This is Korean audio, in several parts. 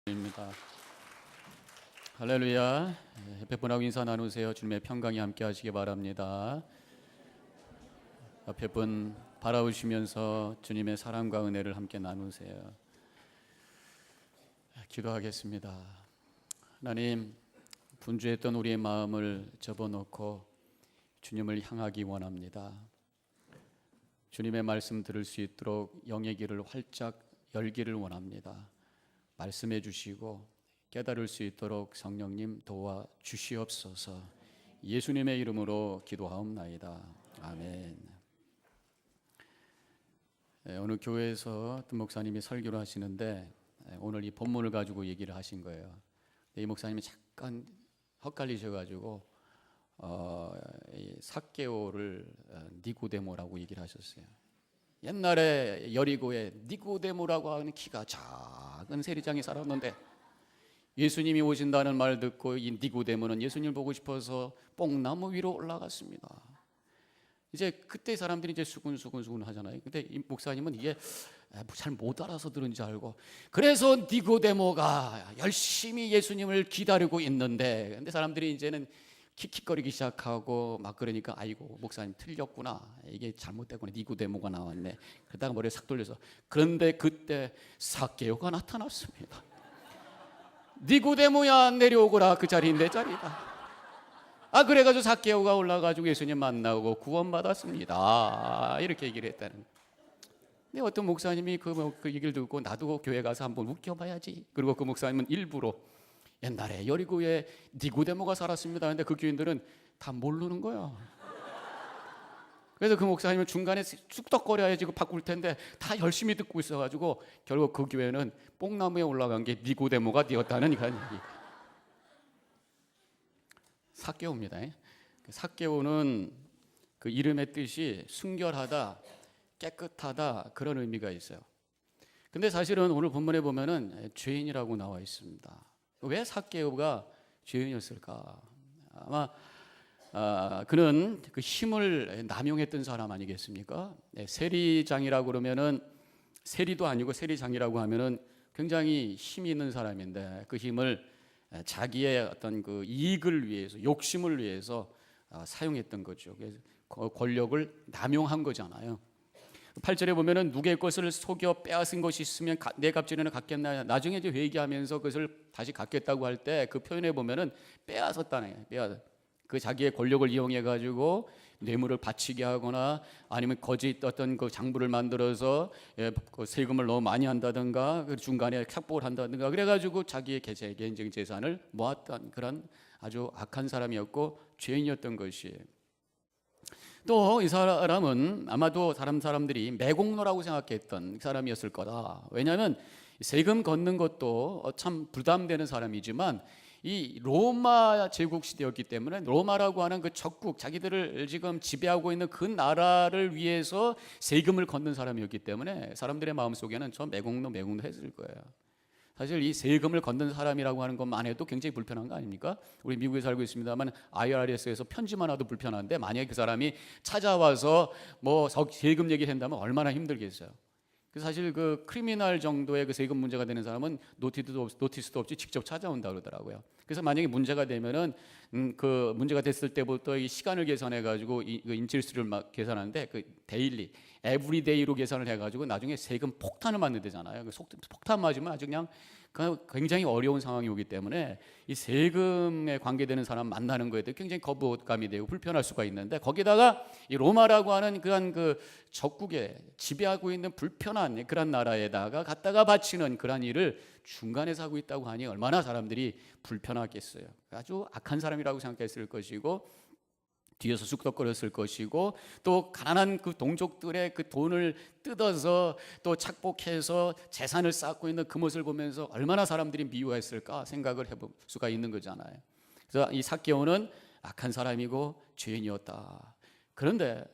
입니다. 할렐루야. 옆에 분하고 인사 나누세요. 주님의 평강이 함께 하시기 바랍니다. 옆에 분 바라보시면서 주님의 사랑과 은혜를 함께 나누세요. 기도하겠습니다. 하나님, 분주했던 우리의 마음을 접어놓고 주님을 향하기 원합니다. 주님의 말씀 들을 수 있도록 영의 길을 활짝 열기를 원합니다. 말씀해 주시고 깨달을 수 있도록 성령님 도와 주시옵소서. 예수님의 이름으로 기도하옵나이다. 아멘. 오늘 교회에서 떤 목사님이 설교를 하시는데 오늘 이 본문을 가지고 얘기를 하신 거예요. 이 목사님이 잠깐 헛갈리셔가지고 삭개오를 니고데모라고 얘기를 하셨어요. 옛날에 여리고에 니고데모라고 하는 키가 작은 세리장이 살았는데 예수님이 오신다는 말 듣고 이 니고데모는 예수님을 보고 싶어서 뽕나무 위로 올라갔습니다. 이제 그때 사람들이 이제 수근수근 하잖아요. 근데 이 목사님은 이게 잘 못 알아서 들은지 알고, 그래서 니고데모가 열심히 예수님을 기다리고 있는데, 근데 사람들이 이제는 킥킥거리기 시작하고 막 그러니까 아이고 목사님 틀렸구나, 이게 잘못됐구나, 니고데모가 나왔네. 그러다가 머리를 싹 돌려서, 그런데 그때 삭개오가 나타났습니다. 니고데모야 내려오거라, 그 자리 내 자리다. 그래가지고 삭개오가 올라가지고 예수님 만나고 구원받았습니다. 이렇게 얘기를 했다는. 근데 어떤 목사님이 그 얘기를 듣고 나도 교회 가서 한번 웃겨봐야지. 그리고 그 목사님은 일부러 옛날에 여리고에 니고데모가 살았습니다. 근데 그 교인들은 다 모르는 거야. 그래서 그 목사님은 중간에 쑥덕거려야지 바꿀 텐데 다 열심히 듣고 있어가지고 결국 그 교회는 뽕나무에 올라간 게 니고데모가 되었다는 그런 얘기. 삭개오입니다. 삭개오는 그 이름의 뜻이 순결하다, 깨끗하다, 그런 의미가 있어요. 근데 사실은 오늘 본문에 보면은 죄인이라고 나와 있습니다. 왜 삭개오가 죄인이었을까? 아마 그는 그 힘을 남용했던 사람 아니겠습니까? 세리장이라고 그러면은, 세리도 아니고 세리장이라고 하면은 굉장히 힘이 있는 사람인데 그 힘을 자기의 어떤 그 이익을 위해서, 욕심을 위해서 사용했던 거죠. 그래서 권력을 남용한 거잖아요. 8절에 보면은 누구의 것을 속여 빼앗은 것이 있으면 내 값지는 갖겠나. 나중에 이제 회개하면서 그것을 다시 갖겠다고 할 때 그 표현에 보면은 빼앗았다는 거예요. 그 자기의 권력을 이용해 가지고 뇌물을 바치게 하거나 아니면 거짓 어떤 그 장부를 만들어서 그 세금을 너무 많이 한다든가 그 중간에 착복을 한다든가 그래가지고 자기의 개인적인 재산을 모았던 그런 아주 악한 사람이었고 죄인이었던 것이에요. 또 이 사람은 아마도 사람들이 매국노라고 생각했던 사람이었을 거다. 왜냐하면 세금 걷는 것도 참 부담되는 사람이지만 이 로마 제국 시대였기 때문에 로마라고 하는 그 적국, 자기들을 지금 지배하고 있는 그 나라를 위해서 세금을 걷는 사람이었기 때문에 사람들의 마음속에는 저 매국노 했을 거예요. 사실 이 세금을 걷는 사람이라고 하는 것만 해도 굉장히 불편한 거 아닙니까? 우리 미국에 살고 있습니다만 IRS에서 편지만 와도 불편한데 만약에 그 사람이 찾아와서 뭐 세금 얘기한다면 얼마나 힘들겠어요. 사실 그 크리미널 정도의 그 세금 문제가 되는 사람은 노티스도 없이 직접 찾아온다 그러더라고요. 그래서 만약에 문제가 되면은 그 문제가 됐을 때부터 이 시간을 계산해 가지고 그 인칠수를 막 계산하는데 그 데일리, 에브리데이로 계산을 해 가지고 나중에 세금 폭탄을 맞는 데잖아요. 폭탄 맞으면 아주 그냥 굉장히 어려운 상황이 오기 때문에 이 세금에 관계되는 사람 만나는 거에 대해 굉장히 거부감이 되고 불편할 수가 있는데, 거기다가 이 로마라고 하는 그런 그 적국에 지배하고 있는 불편한 그런 나라에다가 갖다가 바치는 그런 일을 중간에서 하고 있다고 하니 얼마나 사람들이 불편하겠어요. 아주 악한 사람이라고 생각했을 것이고 뒤에서 쑥덕거렸을 것이고, 또 가난한 그 동족들의 그 돈을 뜯어서 또 착복해서 재산을 쌓고 있는 그 모습을 보면서 얼마나 사람들이 미워했을까 생각을 해볼 수가 있는 거잖아요. 그래서 이 삭개오는 악한 사람이고 죄인이었다. 그런데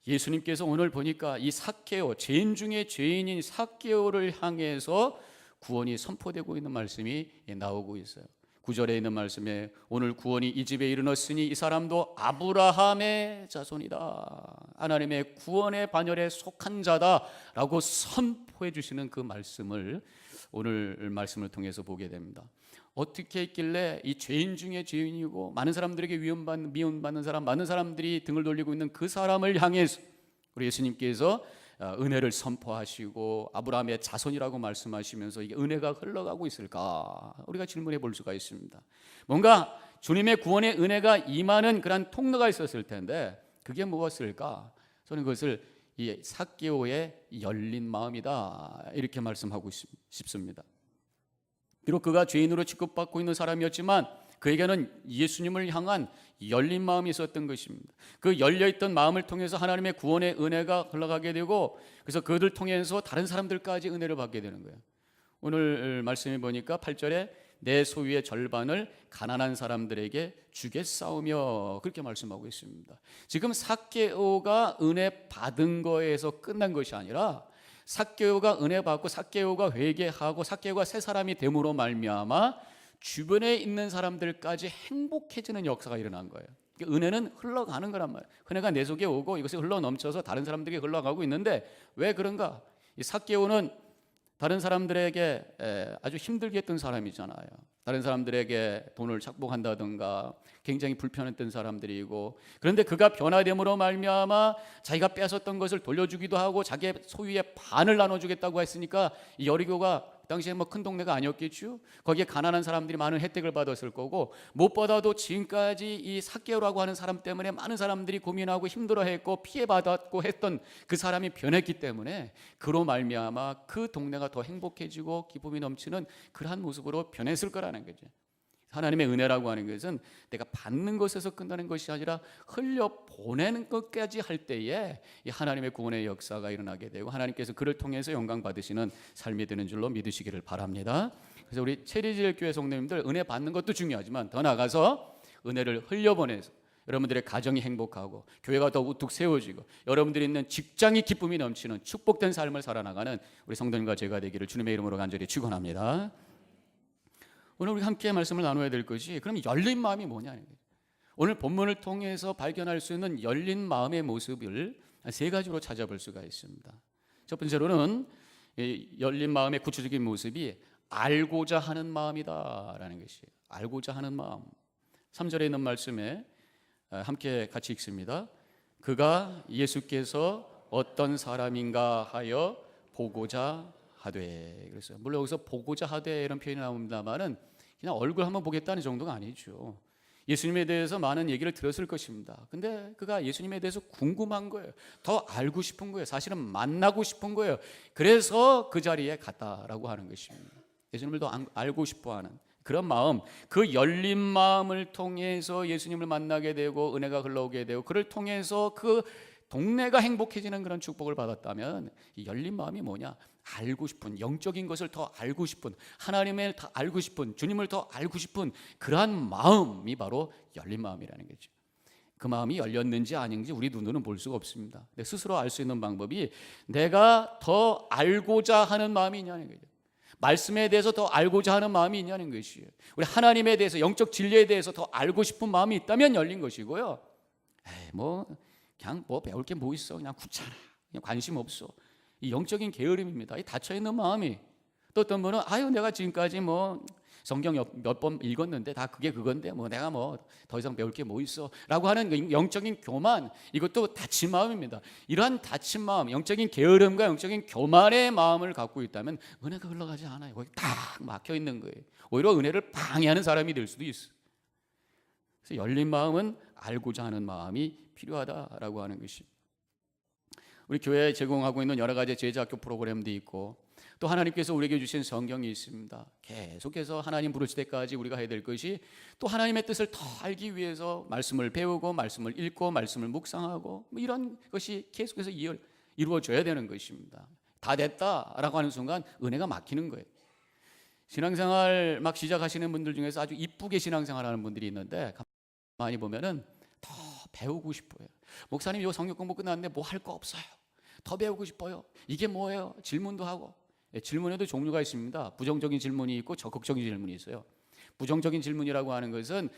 예수님께서 오늘 보니까 이 삭개오, 죄인 중에 죄인인 삭개오를 향해서 구원이 선포되고 있는 말씀이 나오고 있어요. 9절에 있는 말씀에 오늘 구원이 이 집에 이르렀으니 이 사람도 아브라함의 자손이다, 하나님의 구원의 반열에 속한 자다라고 선포해 주시는 그 말씀을 오늘 말씀을 통해서 보게 됩니다. 어떻게 했길래 이 죄인 중에 죄인이고 많은 사람들에게 미움받는 사람, 많은 사람들이 등을 돌리고 있는 그 사람을 향해서 우리 예수님께서 은혜를 선포하시고 아브라함의 자손이라고 말씀하시면서 이게 은혜가 흘러가고 있을까? 우리가 질문해 볼 수가 있습니다. 뭔가 주님의 구원의 은혜가 임하는 그런 통로가 있었을 텐데 그게 무엇일까? 저는 그것을 이 삭개오의 열린 마음이다 이렇게 말씀하고 싶습니다. 비록 그가 죄인으로 취급받고 있는 사람이었지만 그에게는 예수님을 향한 열린 마음이 있었던 것입니다. 그 열려있던 마음을 통해서 하나님의 구원의 은혜가 흘러가게 되고 그래서 그들 통해서 다른 사람들까지 은혜를 받게 되는 거예요. 오늘 말씀해 보니까 8절에 내 소유의 절반을 가난한 사람들에게 주겠사오며 그렇게 말씀하고 있습니다. 지금 삭개오가 은혜 받은 거에서 끝난 것이 아니라 삭개오가 은혜 받고 삭개오가 회개하고 삭개오가 새 사람이 됨으로 말미암아 주변에 있는 사람들까지 행복해지는 역사가 일어난 거예요. 은혜는 흘러가는 거란 말이에요. 은혜가 내 속에 오고 이것이 흘러 넘쳐서 다른 사람들에게 흘러가고 있는데 왜 그런가? 이 삭개오는 다른 사람들에게 아주 힘들게 했던 사람이잖아요. 다른 사람들에게 돈을 착복한다든가 굉장히 불편했던 사람들이고, 그런데 그가 변화됨으로 말미암아 자기가 뺏었던 것을 돌려주기도 하고 자기의 소유의 반을 나눠주겠다고 했으니까 이 여리고가 당시에 뭐 큰 동네가 아니었겠죠. 거기에 가난한 사람들이 많은 혜택을 받았을 거고, 무엇보다도 지금까지 이 삭개오라고 하는 사람 때문에 많은 사람들이 고민하고 힘들어했고 피해받았고 했던 그 사람이 변했기 때문에 그로 말미암아 그 동네가 더 행복해지고 기쁨이 넘치는 그러한 모습으로 변했을 거라는 거죠. 하나님의 은혜라고 하는 것은 내가 받는 것에서 끝나는 것이 아니라 흘려보내는 것까지 할 때에 이 하나님의 구원의 역사가 일어나게 되고 하나님께서 그를 통해서 영광 받으시는 삶이 되는 줄로 믿으시기를 바랍니다. 그래서 우리 체리질 교회 성도님들 은혜 받는 것도 중요하지만 더 나아가서 은혜를 흘려보내서 여러분들의 가정이 행복하고 교회가 더 우뚝 세워지고 여러분들이 있는 직장이 기쁨이 넘치는 축복된 삶을 살아나가는 우리 성도님과 제가 되기를 주님의 이름으로 간절히 축원합니다. 오늘 우리 함께 말씀을 나눠야 될 것이 그럼 열린 마음이 뭐냐는 거예요. 오늘 본문을 통해서 발견할 수 있는 열린 마음의 모습을 세 가지로 찾아볼 수가 있습니다. 첫 번째로는 열린 마음의 구체적인 모습이 알고자 하는 마음이다라는 것이에요. 알고자 하는 마음. 3절에 있는 말씀에 함께 같이 읽습니다. 그가 예수께서 어떤 사람인가 하여 보고자 하되. 그래서 물론 여기서 보고자 하되 이런 표현이 나옵니다만은 그냥 얼굴 한번 보겠다는 정도가 아니죠. 예수님에 대해서 많은 얘기를 들었을 것입니다. 근데 그가 예수님에 대해서 궁금한 거예요. 더 알고 싶은 거예요. 사실은 만나고 싶은 거예요. 그래서 그 자리에 갔다라고 하는 것입니다. 예수님을 더 알고 싶어하는 그런 마음, 그 열린 마음을 통해서 예수님을 만나게 되고 은혜가 흘러오게 되고 그를 통해서 그 동네가 행복해지는 그런 축복을 받았다면 이 열린 마음이 뭐냐? 알고 싶은, 영적인 것을 더 알고 싶은, 하나님을 더 알고 싶은, 주님을 더 알고 싶은 그러한 마음이 바로 열린 마음이라는 거죠. 그 마음이 열렸는지 아닌지 우리 눈으로는 볼 수가 없습니다. 근데 스스로 알 수 있는 방법이 내가 더 알고자 하는 마음이 있냐는 거죠. 말씀에 대해서 더 알고자 하는 마음이 있냐는 것이에요. 우리 하나님에 대해서, 영적 진리에 대해서 더 알고 싶은 마음이 있다면 열린 것이고요. 그냥 배울 게 뭐 있어, 그냥 귀찮아, 그냥 관심 없어, 이 영적인 게으름입니다. 이 닫혀있는 마음이. 또 어떤 분은 내가 지금까지 성경 몇 번 읽었는데 다 그게 그건데 내가 더 이상 배울 게 뭐 있어 라고 하는 영적인 교만, 이것도 닫힌 마음입니다. 이러한 닫힌 마음, 영적인 게으름과 영적인 교만의 마음을 갖고 있다면 은혜가 흘러가지 않아요. 거기 딱 막혀있는 거예요. 오히려 은혜를 방해하는 사람이 될 수도 있어요. 그래서 열린 마음은 알고자 하는 마음이 필요하다라고 하는 것입니다. 우리 교회에 제공하고 있는 여러 가지 제자학교 프로그램도 있고 또 하나님께서 우리에게 주신 성경이 있습니다. 계속해서 하나님 부르실 때까지 우리가 해야 될 것이 또 하나님의 뜻을 더 알기 위해서 말씀을 배우고 말씀을 읽고 말씀을 묵상하고 이런 것이 계속해서 이루어져야 되는 것입니다. 다 됐다라고 하는 순간 은혜가 막히는 거예요. 신앙생활 막 시작하시는 분들 중에서 아주 이쁘게 신앙생활하는 분들이 있는데 많이 보면은 더 배우고 싶어요. 목사님 이거 성경 공부 끝났는데 뭐 할 거 없어요. 더 배우고 싶어요. 이게 뭐예요? 질문도 하고. 질문에도 종류가 있습니다. 부정적인 질문이 있고 적극적인 질문이 있어요. 부정적인 질문이라고 하는 것은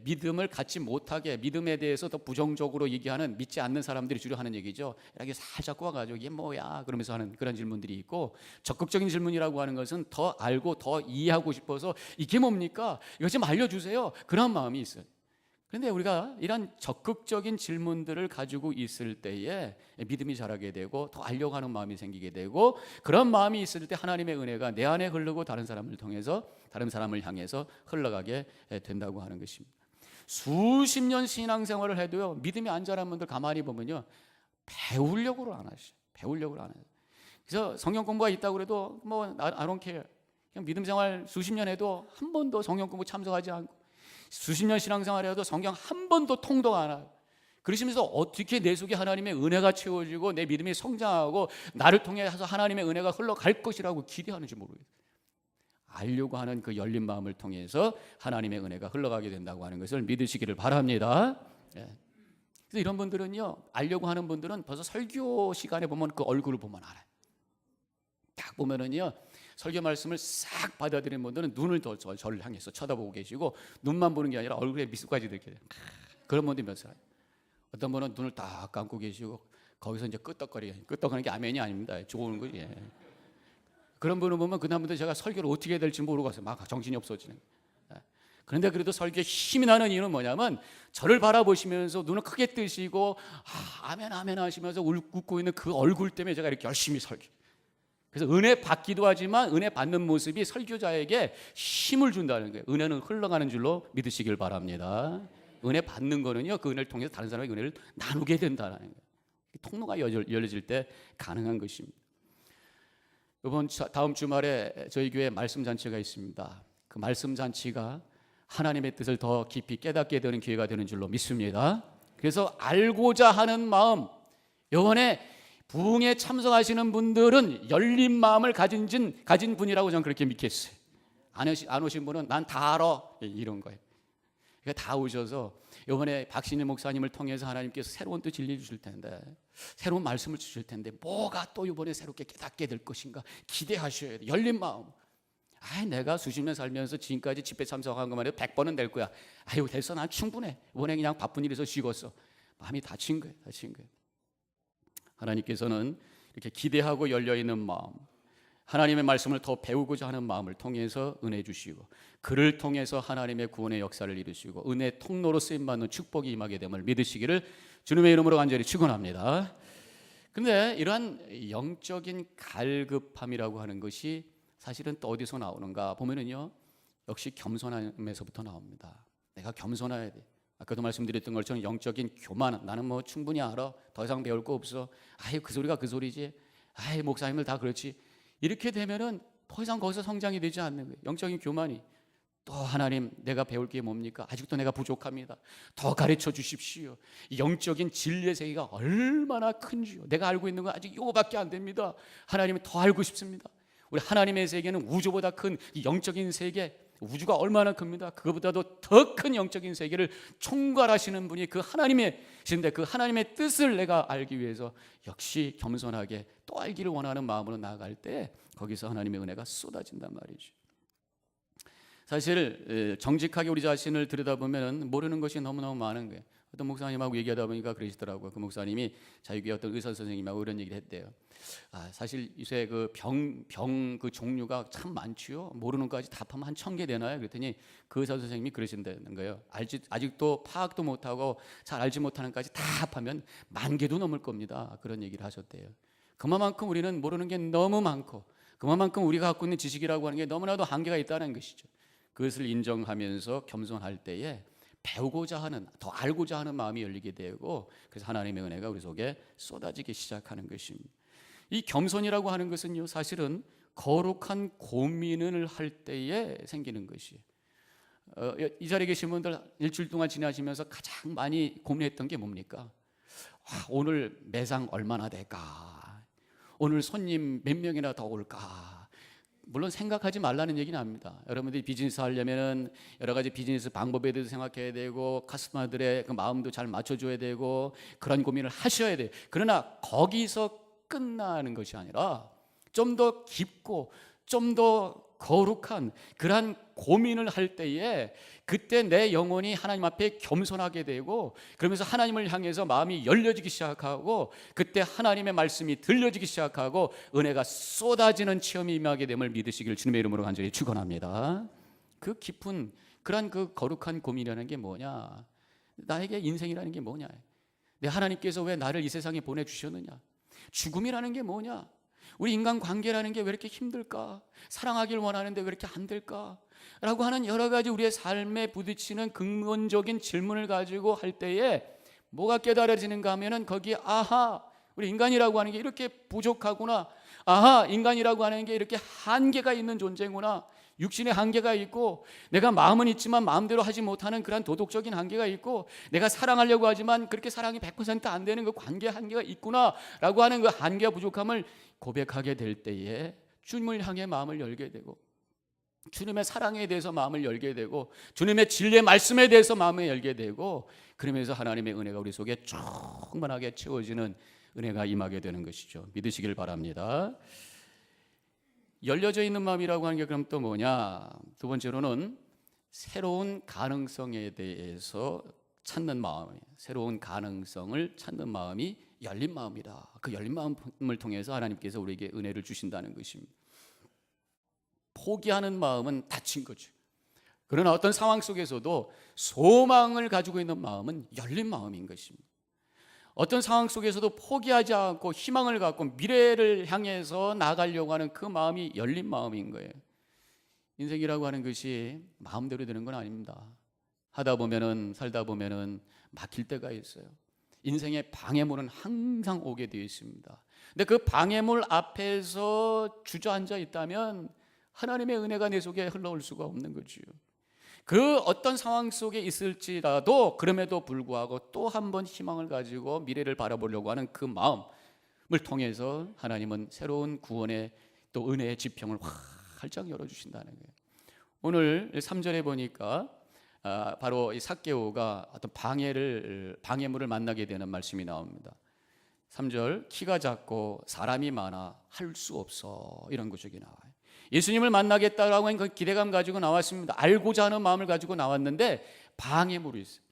믿음을 갖지 못하게, 믿음에 대해서 더 부정적으로 얘기하는, 믿지 않는 사람들이 주로 하는 얘기죠. 이렇게 살짝 와가지고 이게 뭐야 그러면서 하는 그런 질문들이 있고, 적극적인 질문이라고 하는 것은 더 알고 더 이해하고 싶어서 이게 뭡니까? 이것 좀 알려주세요. 그런 마음이 있어요. 그런데 우리가 이런 적극적인 질문들을 가지고 있을 때에 믿음이 자라게 되고 더 알려고 하는 마음이 생기게 되고, 그런 마음이 있을 때 하나님의 은혜가 내 안에 흐르고 다른 사람을 통해서, 다른 사람을 향해서 흘러가게 된다고 하는 것입니다. 수십 년 신앙생활을 해도요, 믿음이 안 자란 분들 가만히 보면요, 배우려고를 안 하셔요. 배우려고를 안 해요. 그래서 성경 공부가 있다고 그래도 뭐 I don't care, 그냥 믿음 생활 수십 년 해도 한 번도 성경 공부 참석하지 않고, 수십 년 신앙생활을 해도 성경 한 번도 통독 안 하고, 그러시면서 어떻게 내 속에 하나님의 은혜가 채워지고 내 믿음이 성장하고 나를 통해서 하나님의 은혜가 흘러갈 것이라고 기대하는지 모르겠어요. 알려고 하는 그 열린 마음을 통해서 하나님의 은혜가 흘러가게 된다고 하는 것을 믿으시기를 바랍니다. 예. 그래서 이런 분들은요, 알려고 하는 분들은 벌써 설교 시간에 보면 그 얼굴을 보면 알아요. 딱 보면은요, 설교 말씀을 싹 받아들이는 분들은 눈을 더 저를 향해서 쳐다보고 계시고, 눈만 보는 게 아니라 얼굴에 미소까지 이렇게, 그런 분들이 몇 사람. 어떤 분은 눈을 딱 감고 계시고 거기서 이제 끄떡거리는 게 아멘이 아닙니다. 좋은 거지. 예. 그런 분을 보면 그 다음부터 제가 설교를 어떻게 해야 될지 모르고 막 정신이 없어지는. 그런데 그래도 설교에 힘이 나는 이유는 뭐냐면, 저를 바라보시면서 눈을 크게 뜨시고 아멘 아멘 하시면서 웃고 있는 그 얼굴 때문에 제가 이렇게 열심히 설교. 그래서 은혜 받기도 하지만 은혜 받는 모습이 설교자에게 힘을 준다는 거예요. 은혜는 흘러가는 줄로 믿으시길 바랍니다. 은혜 받는 거는요, 그 은혜를 통해서 다른 사람에게 은혜를 나누게 된다는 거예요. 통로가 열려질 때 가능한 것입니다. 이번 다음 주말에 저희 교회에 말씀 잔치가 있습니다. 그 말씀 잔치가 하나님의 뜻을 더 깊이 깨닫게 되는 기회가 되는 줄로 믿습니다. 그래서 알고자 하는 마음, 이번에 부흥에 참석하시는 분들은 열린 마음을 가진 분이라고 저는 그렇게 믿겠어요. 안 오신 분은 난 다 알아, 이런 거예요. 그러니까 다 오셔서 이번에 박신일 목사님을 통해서 하나님께서 새로운 또 진리 주실 텐데, 새로운 말씀을 주실 텐데, 뭐가 또 이번에 새롭게 깨닫게 될 것인가 기대하셔야 돼요. 열린 마음. 내가 수십 년 살면서 지금까지 집회 참석한 것만 해도 100번은 될 거야. 아유 됐어, 난 충분해. 이번에 그냥 바쁜 일에서 쉬었어. 마음이 닫힌 거예요. 하나님께서는 이렇게 기대하고 열려있는 마음, 하나님의 말씀을 더 배우고자 하는 마음을 통해서 은혜 주시고, 그를 통해서 하나님의 구원의 역사를 이루시고 은혜 통로로 쓰임받는 축복이 임하게 됨을 믿으시기를 주님의 이름으로 간절히 축원합니다. 그런데 이러한 영적인 갈급함이라고 하는 것이 사실은 또 어디서 나오는가 보면은요, 역시 겸손함에서부터 나옵니다. 내가 겸손해야 돼. 아까도 말씀드렸던 것처럼 영적인 교만, 나는 뭐 충분히 알아, 더 이상 배울 거 없어, 그 소리가 그 소리지, 목사님들 다 그렇지, 이렇게 되면은 더 이상 거기서 성장이 되지 않는 거예요. 영적인 교만이. 또 하나님, 내가 배울 게 뭡니까? 아직도 내가 부족합니다. 더 가르쳐 주십시오. 영적인 진리의 세계가 얼마나 큰지요. 내가 알고 있는 건 아직 이거밖에 안 됩니다. 하나님은 더 알고 싶습니다. 우리 하나님의 세계는 우주보다 큰 이 영적인 세계, 우주가 얼마나 큽니다. 그것보다도 더 큰 영적인 세계를 총괄하시는 분이 그 하나님이신데, 그 하나님의 뜻을 내가 알기 위해서 역시 겸손하게 또 알기를 원하는 마음으로 나아갈 때 거기서 하나님의 은혜가 쏟아진단 말이죠. 사실 정직하게 우리 자신을 들여다보면 모르는 것이 너무너무 많은 거예요. 어떤 목사님하고 얘기하다 보니까 그러시더라고요. 그 목사님이 자기의 어떤 의사 선생님하고 이런 얘기를 했대요. 사실 요새 그 병 그 종류가 참 많지요. 모르는 것까지 답하면 한 1000개 되나요? 그랬더니 그 의사 선생님이 그러신다는 거예요. 아직도 파악도 못하고 잘 알지 못하는 것까지 다 합하면 10,000개도 넘을 겁니다. 그런 얘기를 하셨대요. 그만큼 우리는 모르는 게 너무 많고, 그만큼 우리가 갖고 있는 지식이라고 하는 게 너무나도 한계가 있다는 것이죠. 그것을 인정하면서 겸손할 때에 배우고자 하는, 더 알고자 하는 마음이 열리게 되고, 그래서 하나님의 은혜가 우리 속에 쏟아지기 시작하는 것입니다. 이 겸손이라고 하는 것은요, 사실은 거룩한 고민을 할 때에 생기는 것이에요. 이 자리에 계신 분들 일주일 동안 지나시면서 가장 많이 고민했던 게 뭡니까? 오늘 매상 얼마나 될까? 오늘 손님 몇 명이나 더 올까? 물론 생각하지 말라는 얘기는 아닙니다. 여러분들이 비즈니스 하려면은 여러 가지 비즈니스 방법에 대해서 생각해야 되고, 카스터머들의 그 마음도 잘 맞춰줘야 되고, 그런 고민을 하셔야 돼요. 그러나 거기서 끝나는 것이 아니라 좀 더 깊고 좀 더 거룩한 그러한 고민을 할 때에 그때 내 영혼이 하나님 앞에 겸손하게 되고, 그러면서 하나님을 향해서 마음이 열려지기 시작하고, 그때 하나님의 말씀이 들려지기 시작하고 은혜가 쏟아지는 체험이 임하게 됨을 믿으시길 주님의 이름으로 간절히 축원합니다. 그 깊은 그러한 그 거룩한 고민이라는 게 뭐냐, 나에게 인생이라는 게 뭐냐, 내 하나님께서 왜 나를 이 세상에 보내주셨느냐, 죽음이라는 게 뭐냐, 우리 인간 관계라는 게 왜 이렇게 힘들까, 사랑하길 원하는데 왜 이렇게 안 될까 라고 하는 여러 가지 우리의 삶에 부딪히는 근본적인 질문을 가지고 할 때에 뭐가 깨달아지는가 하면은 거기에 아하, 우리 인간이라고 하는 게 이렇게 부족하구나, 아하, 인간이라고 하는 게 이렇게 한계가 있는 존재구나, 육신의 한계가 있고, 내가 마음은 있지만 마음대로 하지 못하는 그런 도덕적인 한계가 있고, 내가 사랑하려고 하지만 그렇게 사랑이 100% 안 되는 그 관계 한계가 있구나 라고 하는 그 한계와 부족함을 고백하게 될 때에 주님을 향해 마음을 열게 되고, 주님의 사랑에 대해서 마음을 열게 되고, 주님의 진리의 말씀에 대해서 마음을 열게 되고, 그러면서 하나님의 은혜가 우리 속에 충만하게 채워지는 은혜가 임하게 되는 것이죠. 믿으시길 바랍니다. 열려져 있는 마음이라고 하는 게 그럼 또 뭐냐? 두 번째로는 새로운 가능성에 대해서 찾는 마음이에요. 새로운 가능성을 찾는 마음이 열린 마음이다. 그 열린 마음을 통해서 하나님께서 우리에게 은혜를 주신다는 것입니다. 포기하는 마음은 닫힌 거죠. 그러나 어떤 상황 속에서도 소망을 가지고 있는 마음은 열린 마음인 것입니다. 어떤 상황 속에서도 포기하지 않고 희망을 갖고 미래를 향해서 나아가려고 하는 그 마음이 열린 마음인 거예요. 인생이라고 하는 것이 마음대로 되는 건 아닙니다. 하다 보면은, 살다 보면은 막힐 때가 있어요. 인생의 방해물은 항상 오게 되어 있습니다. 근데 그 방해물 앞에서 주저앉아 있다면 하나님의 은혜가 내 속에 흘러올 수가 없는 거죠. 그 어떤 상황 속에 있을지라도 그럼에도 불구하고 또 한 번 희망을 가지고 미래를 바라보려고 하는 그 마음을 통해서 하나님은 새로운 구원의 또 은혜의 지평을 활짝 열어주신다는 거예요. 오늘 3절에 보니까 바로 이 삭개오가 어떤 방해물을 만나게 되는 말씀이 나옵니다. 3절, 키가 작고 사람이 많아 할 수 없어, 이런 구절이 나와요. 예수님을 만나겠다라고 하는 그 기대감 가지고 나왔습니다. 알고자 하는 마음을 가지고 나왔는데 방해물이 있어요.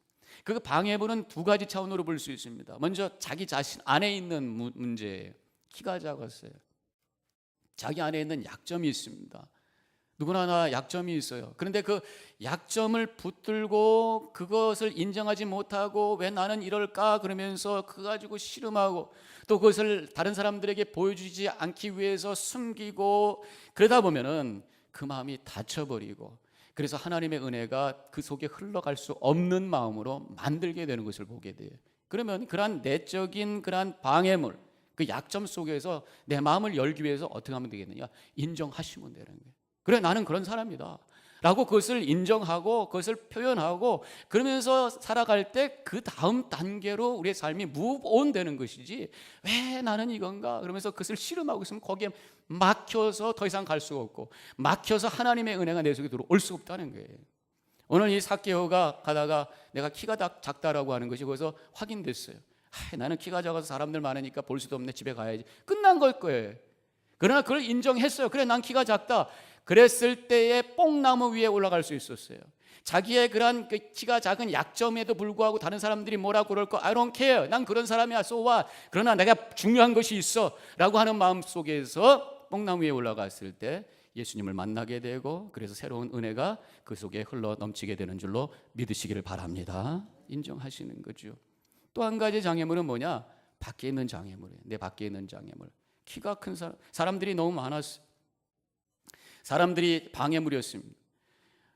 그 방해물은 두 가지 차원으로 볼 수 있습니다. 먼저 자기 자신 안에 있는 문제예요. 키가 작았어요. 자기 안에 있는 약점이 있습니다. 누구나 다 약점이 있어요. 그런데 그 약점을 붙들고 그것을 인정하지 못하고 왜 나는 이럴까 그러면서 그거 가지고 씨름하고, 또 그것을 다른 사람들에게 보여주지 않기 위해서 숨기고, 그러다 보면은 그 마음이 닫혀버리고, 그래서 하나님의 은혜가 그 속에 흘러갈 수 없는 마음으로 만들게 되는 것을 보게 돼요. 그러면 그러한 내적인 그러한 방해물, 그 약점 속에서 내 마음을 열기 위해서 어떻게 하면 되겠느냐? 인정하시면 되는 거예요. 그래, 나는 그런 사람이다 라고 그것을 인정하고 그것을 표현하고, 그러면서 살아갈 때 그 다음 단계로 우리의 삶이 무브온 되는 것이지, 왜 나는 이건가 그러면서 그것을 씨름하고 있으면 거기에 막혀서 더 이상 갈 수가 없고, 막혀서 하나님의 은혜가 내 속에 들어올 수 없다는 거예요. 오늘 이 삭개오가 가다가 내가 키가 작다라고 하는 것이 거기서 확인됐어요. 나는 키가 작아서 사람들 많으니까 볼 수도 없네, 집에 가야지, 끝난 걸 거예요. 그러나 그걸 인정했어요. 그래, 난 키가 작다. 그랬을 때에 뽕나무 위에 올라갈 수 있었어요. 자기의 그런 그 키가 작은 약점에도 불구하고 다른 사람들이 뭐라고 그럴 거 I don't care, 난 그런 사람이야, so what, 그러나 내가 중요한 것이 있어 라고 하는 마음 속에서 뽕나무 위에 올라갔을 때 예수님을 만나게 되고, 그래서 새로운 은혜가 그 속에 흘러 넘치게 되는 줄로 믿으시기를 바랍니다. 인정하시는 거죠. 또 한 가지 장애물은 뭐냐? 밖에 있는 장애물이에요. 내 밖에 있는 장애물. 키가 큰 사람들이 너무 많았어요. 사람들이 방해물이었습니다.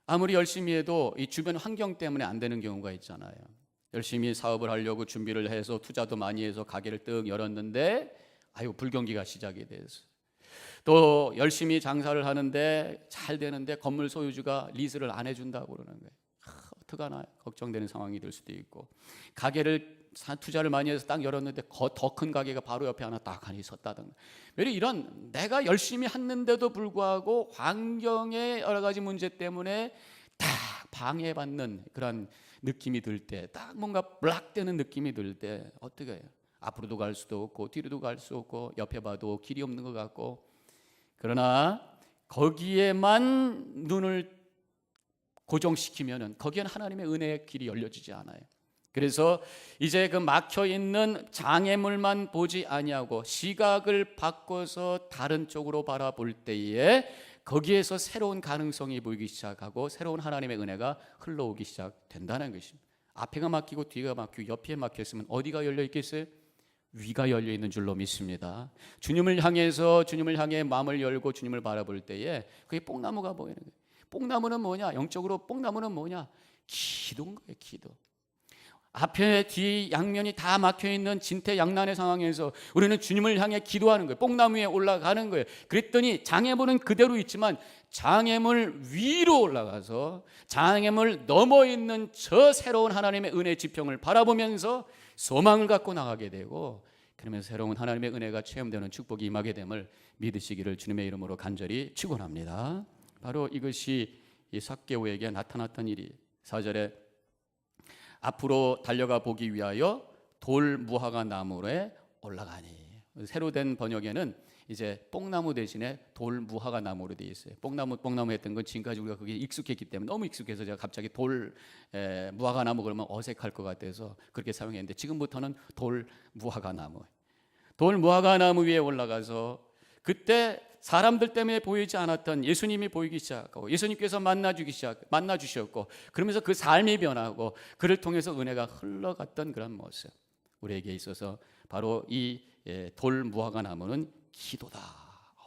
아무리 열심히 해도 이 주변 환경 때문에 안 되는 경우가 있잖아요. 열심히 사업을 하려고 준비를 해서 투자도 많이 해서 가게를 떡 열었는데 불경기가 시작이 됐어요. 또 열심히 장사를 하는데 잘 되는데 건물 소유주가 리스를 안 해준다고 그러는 거예요. 어떡하나 걱정되는 상황이 될 수도 있고, 가게를 투자를 많이 해서 딱 열었는데 더 큰 가게가 바로 옆에 하나 딱 하나 있었다든가, 이런 내가 열심히 했는데도 불구하고 환경의 여러 가지 문제 때문에 딱 방해받는 그런 느낌이 들 때, 딱 뭔가 블락되는 느낌이 들 때 어떻게 해요? 앞으로도 갈 수도 없고 뒤로도 갈 수 없고 옆에 봐도 길이 없는 것 같고, 그러나 거기에만 눈을 고정시키면은 거기에는 하나님의 은혜의 길이 열려지지 않아요. 그래서 이제 그 막혀 있는 장애물만 보지 아니하고 시각을 바꿔서 다른 쪽으로 바라볼 때에 거기에서 새로운 가능성이 보이기 시작하고 새로운 하나님의 은혜가 흘러오기 시작된다는 것입니다. 앞에가 막히고 뒤가 막히고 옆에 막혔으면 어디가 열려 있겠어요? 위가 열려 있는 줄로 믿습니다. 주님을 향해 마음을 열고 주님을 바라볼 때에 그게 뽕나무가 보이는 거예요. 뽕나무는 뭐냐? 영적으로 뽕나무는 뭐냐? 기도인 거예요. 기도. 앞에 뒤 양면이 다 막혀있는 진퇴양난의 상황에서 우리는 주님을 향해 기도하는 거예요. 뽕나무 위에 올라가는 거예요. 그랬더니 장애물은 그대로 있지만 장애물 위로 올라가서 장애물 넘어 있는 저 새로운 하나님의 은혜 지평을 바라보면서 소망을 갖고 나가게 되고, 그러면서 새로운 하나님의 은혜가 체험되는 축복이 임하게 됨을 믿으시기를 주님의 이름으로 간절히 축원합니다. 바로 이것이 이 삭개오에게 나타났던 일이 4절에 앞으로 달려가 보기 위하여 돌 무화과 나무에 올라가니. 새로 된 번역에는 이제 뽕나무 대신에 돌 무화과 나무로 되어 있어요. 뽕나무 했던 건 지금까지 우리가 그게 익숙했기 때문에, 너무 익숙해서 제가 갑자기 돌 무화과 나무 그러면 어색할 것 같아서 그렇게 사용했는데, 지금부터는 돌 무화과 나무. 돌 무화과 나무 위에 올라가서 그때 사람들 때문에 보이지 않았던 예수님이 보이기 시작하고 예수님께서 만나 주셨고, 그러면서 그 삶이 변하고 그를 통해서 은혜가 흘러갔던 그런 모습, 우리에게 있어서 바로 이 돌 무화과 나무는 기도다.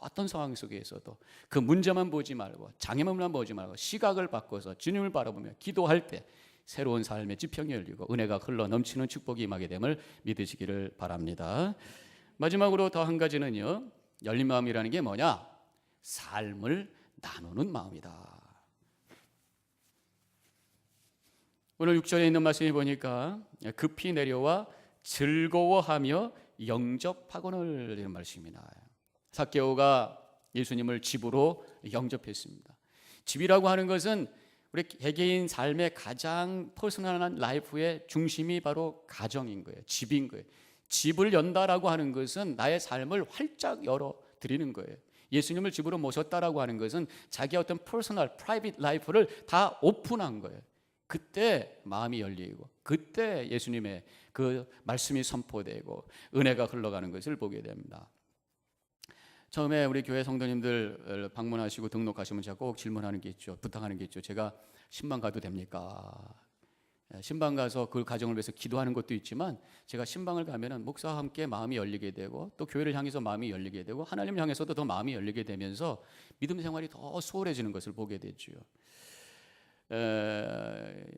어떤 상황 속에서도 그 문제만 보지 말고 장애물만 보지 말고 시각을 바꿔서 주님을 바라보며 기도할 때 새로운 삶의 지평이 열리고 은혜가 흘러 넘치는 축복이 임하게 됨을 믿으시기를 바랍니다. 마지막으로 더 한 가지는요, 열린 마음이라는 게 뭐냐? 삶을 나누는 마음이다. 오늘 6절에 있는 말씀이 보니까 급히 내려와 즐거워하며 영접하거늘, 이런 말씀이 나와요. 삭개오가 예수님을 집으로 영접했습니다. 집이라고 하는 것은 우리 개개인 삶의 가장 퍼스널한 라이프의 중심이 바로 가정인 거예요. 집인 거예요. 집을 연다라고 하는 것은 나의 삶을 활짝 열어 드리는 거예요. 예수님을 집으로 모셨다라고 하는 것은 자기의 어떤 퍼스널, 프라이빗 라이프를 다 오픈한 거예요. 그때 마음이 열리고 그때 예수님의 그 말씀이 선포되고 은혜가 흘러가는 것을 보게 됩니다. 처음에 우리 교회 성도님들 방문하시고 등록하시면 제가 꼭 질문하는 게 있죠. 부탁하는 게 있죠. 제가 신방 가도 됩니까? 신방 가서 그 가정을 위해서 기도하는 것도 있지만, 제가 신방을 가면은 목사와 함께 마음이 열리게 되고 또 교회를 향해서 마음이 열리게 되고 하나님을 향해서도 더 마음이 열리게 되면서 믿음 생활이 더 수월해지는 것을 보게 되죠.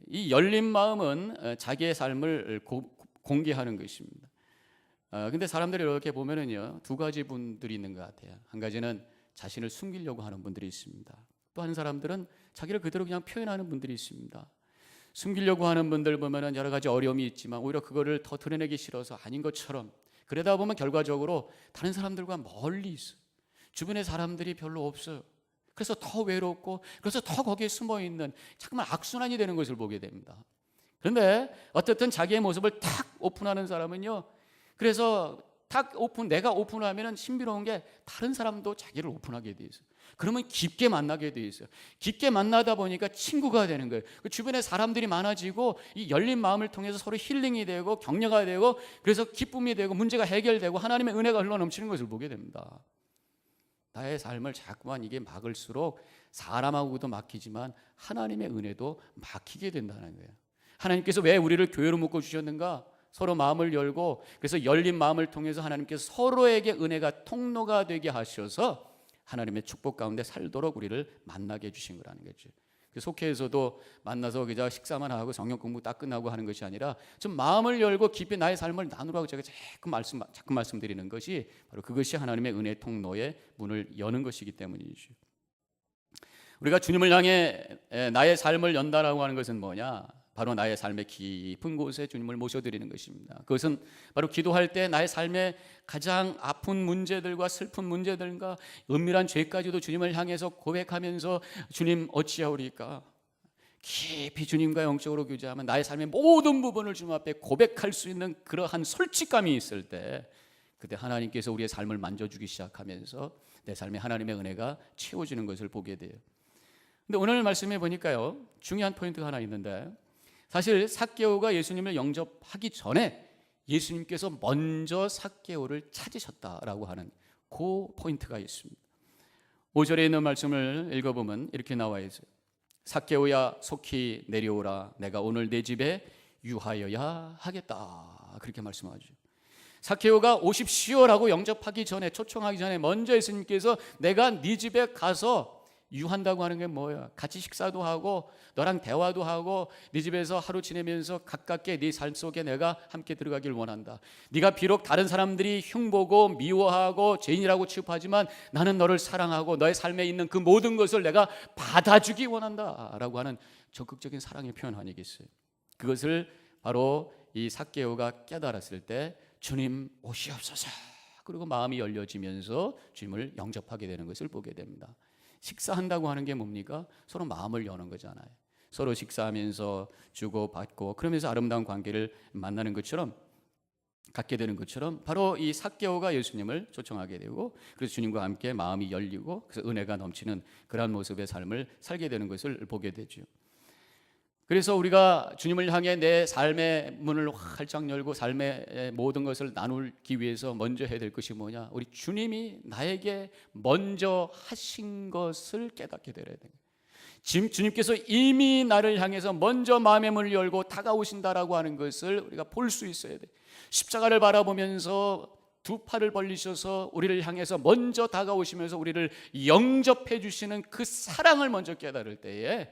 이 열린 마음은 자기의 삶을 공개하는 것입니다. 근데 사람들이 이렇게 보면은요, 두 가지 분들이 있는 것 같아요. 한 가지는 자신을 숨기려고 하는 분들이 있습니다. 또 한 사람들은 자기를 그대로 그냥 표현하는 분들이 있습니다. 숨기려고 하는 분들 보면은 여러 가지 어려움이 있지만 오히려 그거를 더 드러내기 싫어서 아닌 것처럼, 그러다 보면 결과적으로 다른 사람들과 멀리 있어요. 주변에 사람들이 별로 없어요. 그래서 더 외롭고, 그래서 더 거기에 숨어 있는 자꾸만 악순환이 되는 것을 보게 됩니다. 그런데 어쨌든 자기의 모습을 탁 오픈하는 사람은요, 그래서 내가 오픈하면은 신비로운 게 다른 사람도 자기를 오픈하게 돼 있어요. 그러면 깊게 만나게 돼 있어요. 깊게 만나다 보니까 친구가 되는 거예요. 그 주변에 사람들이 많아지고 이 열린 마음을 통해서 서로 힐링이 되고 격려가 되고, 그래서 기쁨이 되고 문제가 해결되고 하나님의 은혜가 흘러 넘치는 것을 보게 됩니다. 나의 삶을 자꾸만 이게 막을수록 사람하고도 막히지만 하나님의 은혜도 막히게 된다는 거예요. 하나님께서 왜 우리를 교회로 묶어 주셨는가? 서로 마음을 열고, 그래서 열린 마음을 통해서 하나님께서 서로에게 은혜가 통로가 되게 하셔서 하나님의 축복 가운데 살도록 우리를 만나게 해주신 거라는 거죠. 속회에서도 만나서 그저 식사만 하고 성경 공부 딱 끝나고 하는 것이 아니라 좀 마음을 열고 깊이 나의 삶을 나누라고 제가 자꾸 말씀드리는 것이 바로 그것이 하나님의 은혜 통로의 문을 여는 것이기 때문이죠. 우리가 주님을 향해 나의 삶을 연다라고 하는 것은 뭐냐? 바로 나의 삶의 깊은 곳에 주님을 모셔드리는 것입니다. 그것은 바로 기도할 때 나의 삶의 가장 아픈 문제들과 슬픈 문제들과 은밀한 죄까지도 주님을 향해서 고백하면서 주님 어찌하오리까? 깊이 주님과 영적으로 교제하면 나의 삶의 모든 부분을 주님 앞에 고백할 수 있는 그러한 솔직감이 있을 때, 그때 하나님께서 우리의 삶을 만져주기 시작하면서 내 삶에 하나님의 은혜가 채워지는 것을 보게 돼요. 근데 오늘 말씀해 보니까요, 중요한 포인트가 하나 있는데, 사실 삭개오가 예수님을 영접하기 전에 예수님께서 먼저 삭개오를 찾으셨다라고 하는 그 포인트가 있습니다. 5절에 있는 말씀을 읽어보면 이렇게 나와 있어요. 삭개오야 속히 내려오라, 내가 오늘 내 집에 유하여야 하겠다, 그렇게 말씀하죠. 삭개오가 오십시오라고 영접하기 전에, 초청하기 전에 먼저 예수님께서 내가 네 집에 가서 유한다고 하는 게 뭐야? 같이 식사도 하고 너랑 대화도 하고 네 집에서 하루 지내면서 가깝게 네 삶 속에 내가 함께 들어가길 원한다. 네가 비록 다른 사람들이 흉보고 미워하고 죄인이라고 취급하지만 나는 너를 사랑하고 너의 삶에 있는 그 모든 것을 내가 받아주기 원한다 라고 하는 적극적인 사랑의 표현 아니겠어요? 그것을 바로 이 삭개오가 깨달았을 때 주님 오시옵소서, 그리고 마음이 열려지면서 주님을 영접하게 되는 것을 보게 됩니다. 식사한다고 하는 게 뭡니까? 서로 마음을 여는 거잖아요. 서로 식사하면서 주고받고 그러면서 아름다운 관계를 만나는 것처럼, 갖게 되는 것처럼 바로 이 삭개오가 예수님을 초청하게 되고, 그래서 주님과 함께 마음이 열리고 그래서 은혜가 넘치는 그러한 모습의 삶을 살게 되는 것을 보게 되죠. 그래서 우리가 주님을 향해 내 삶의 문을 활짝 열고 삶의 모든 것을 나누기 위해서 먼저 해야 될 것이 뭐냐? 우리 주님이 나에게 먼저 하신 것을 깨닫게 되어야 돼요. 지금 주님께서 이미 나를 향해서 먼저 마음의 문을 열고 다가오신다라고 하는 것을 우리가 볼 수 있어야 돼요. 십자가를 바라보면서 두 팔을 벌리셔서 우리를 향해서 먼저 다가오시면서 우리를 영접해 주시는 그 사랑을 먼저 깨달을 때에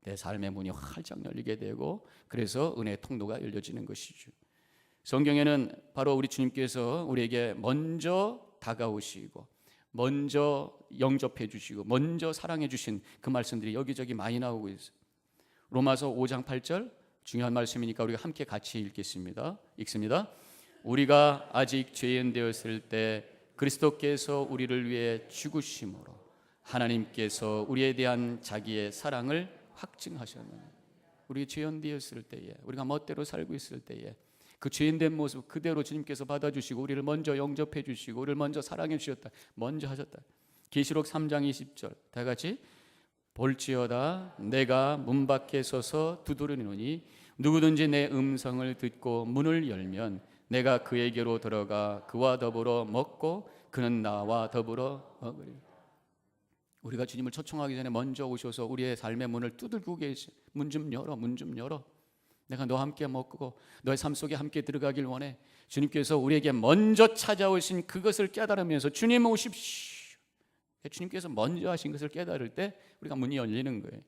내 삶의 문이 활짝 열리게 되고, 그래서 은혜의 통로가 열려지는 것이죠. 성경에는 바로 우리 주님께서 우리에게 먼저 다가오시고 먼저 영접해 주시고 먼저 사랑해 주신 그 말씀들이 여기저기 많이 나오고 있어요. 로마서 5장 8절, 중요한 말씀이니까 우리가 함께 같이 읽겠습니다. 읽습니다. 우리가 아직 죄인 되었을 때 그리스도께서 우리를 위해 죽으심으로 하나님께서 우리에 대한 자기의 사랑을 확증하셨느니, 우리 죄인 되었을 때에, 우리가 멋대로 살고 있을 때에 그 죄인된 모습 그대로 주님께서 받아주시고 우리를 먼저 영접해 주시고 우리를 먼저 사랑해 주셨다, 먼저 하셨다. 계시록 3장 20절 다 같이, 볼지어다 내가 문 밖에 서서 두드리노니 누구든지 내 음성을 듣고 문을 열면 내가 그에게로 들어가 그와 더불어 먹고 그는 나와 더불어 먹으리. 우리가 주님을 초청하기 전에 먼저 오셔서 우리의 삶의 문을 두들기고 계시, 문 좀 열어, 문 좀 열어. 내가 너와 함께 먹고 너의 삶 속에 함께 들어가길 원해. 주님께서 우리에게 먼저 찾아오신 그것을 깨달으면서 주님 오십시오, 주님께서 먼저 하신 것을 깨달을 때 우리가 문이 열리는 거예요.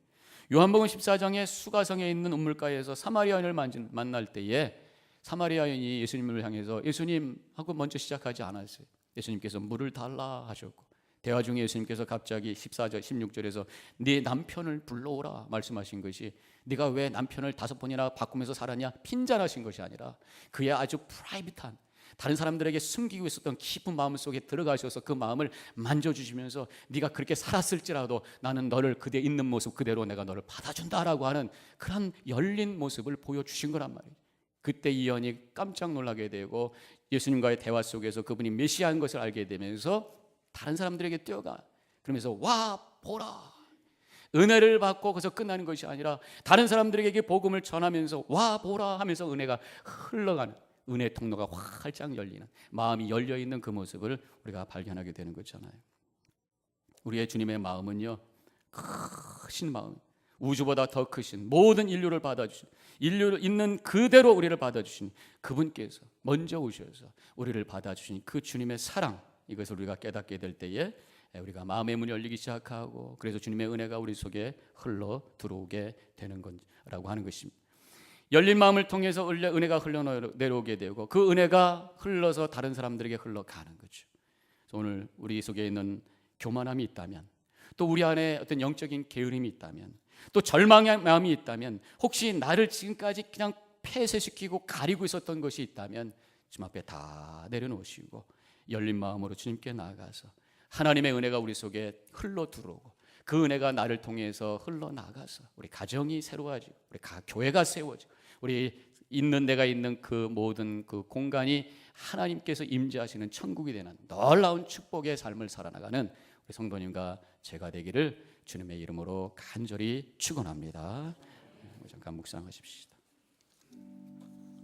요한복음 14장에 수가성에 있는 우물가에서 사마리아인을 만날 때에 사마리아인이 예수님을 향해서 예수님 하고 먼저 시작하지 않았어요. 예수님께서 물을 달라 하셨고, 대화 중에 예수님께서 갑자기 14절 16절에서 네 남편을 불러오라 말씀하신 것이, 네가 왜 남편을 5번이나 바꾸면서 살았냐, 핀잔하신 것이 아니라 그의 아주 프라이빗한, 다른 사람들에게 숨기고 있었던 깊은 마음 속에 들어가셔서 그 마음을 만져주시면서 네가 그렇게 살았을지라도 나는 너를 그대 있는 모습 그대로 내가 너를 받아준다라고 하는 그런 열린 모습을 보여주신 거란 말이에요. 그때 이 여인이 깜짝 놀라게 되고 예수님과의 대화 속에서 그분이 메시아인 것을 알게 되면서 다른 사람들에게 뛰어가, 그러면서 와 보라, 은혜를 받고 거기서 끝나는 것이 아니라 다른 사람들에게 복음을 전하면서 와 보라 하면서 은혜가 흘러가는, 은혜의 통로가 활짝 열리는, 마음이 열려있는 그 모습을 우리가 발견하게 되는 거잖아요. 우리의 주님의 마음은요, 크신 마음, 우주보다 더 크신, 모든 인류를 받아주신, 인류 있는 그대로 우리를 받아주신 그분께서 먼저 오셔서 우리를 받아주신 그 주님의 사랑, 이것을 우리가 깨닫게 될 때에 우리가 마음의 문이 열리기 시작하고, 그래서 주님의 은혜가 우리 속에 흘러 들어오게 되는 거라고 하는 것입니다. 열린 마음을 통해서 은혜가 흘러내려오게 되고 그 은혜가 흘러서 다른 사람들에게 흘러가는 거죠. 그래서 오늘 우리 속에 있는 교만함이 있다면, 또 우리 안에 어떤 영적인 게으름이 있다면, 또 절망의 마음이 있다면, 혹시 나를 지금까지 그냥 폐쇄시키고 가리고 있었던 것이 있다면 주님 앞에 다 내려놓으시고 열린 마음으로 주님께 나아가서 하나님의 은혜가 우리 속에 흘러 들어오고 그 은혜가 나를 통해서 흘러나가서 우리 가정이 새로워지고 우리 교회가 세워지고 우리 있는 내가 있는 그 모든 그 공간이 하나님께서 임재하시는 천국이 되는 놀라운 축복의 삶을 살아나가는 우리 성도님과 제가 되기를 주님의 이름으로 간절히 축원합니다. 잠깐 묵상하십시다.